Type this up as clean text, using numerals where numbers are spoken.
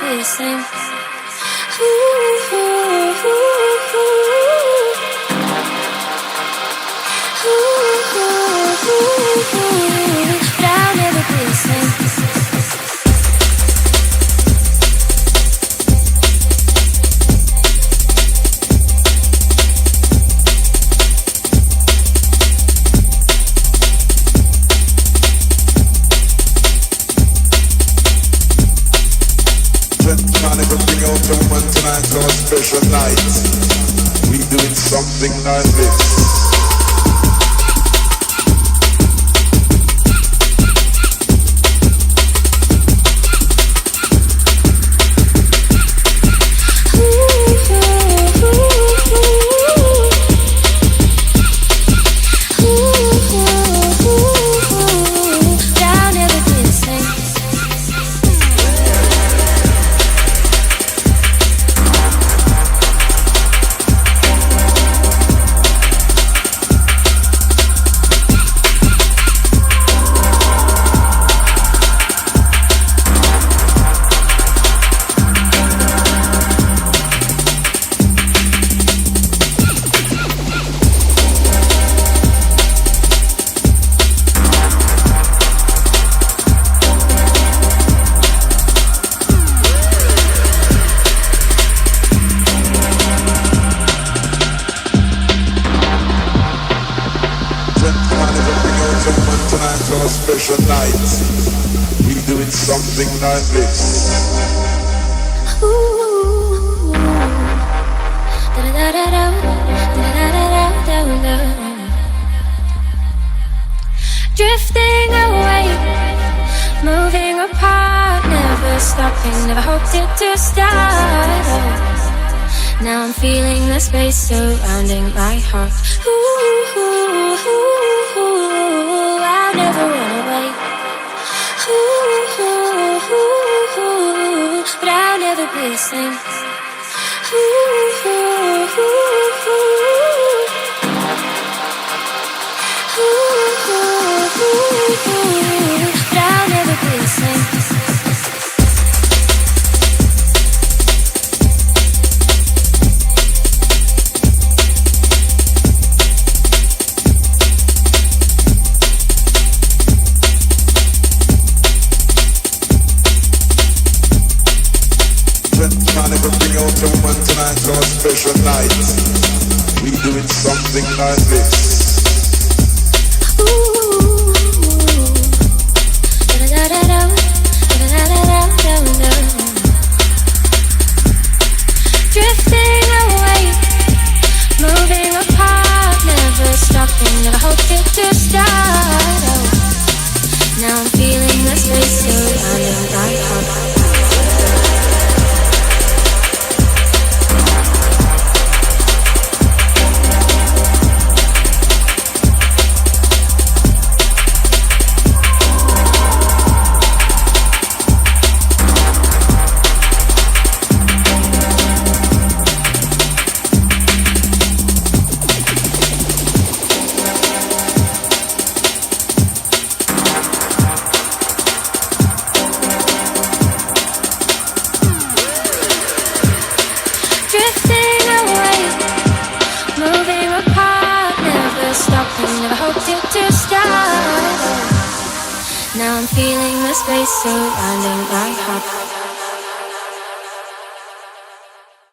be the same. Ooh, ooh, ooh, ooh. Ooh, ooh, ooh, ooh. But I'll never be the same. Tonight's our special night. We doing something like this. Special night, we doing something like this. Ooh, da da da da da da da da. Drifting away, moving apart, never stopping, never hoped it to start. Now I'm feeling the space surrounding my heart. Ooh, ooh, ooh, ooh, I'll never run away. Ooh, ooh, ooh, ooh, but I'll never be the same. Ooh, ooh, ooh, ooh. Ooh, ooh, ooh, ooh, but I'll never be the same. Tonight's our special night. We doing something like this. Ooh, da da da da da da da da. Drifting away, moving apart, never stopping, never hoped it to start. Now I'm feeling the space surrounding my heart. Now I'm feeling the space surrounding my heart.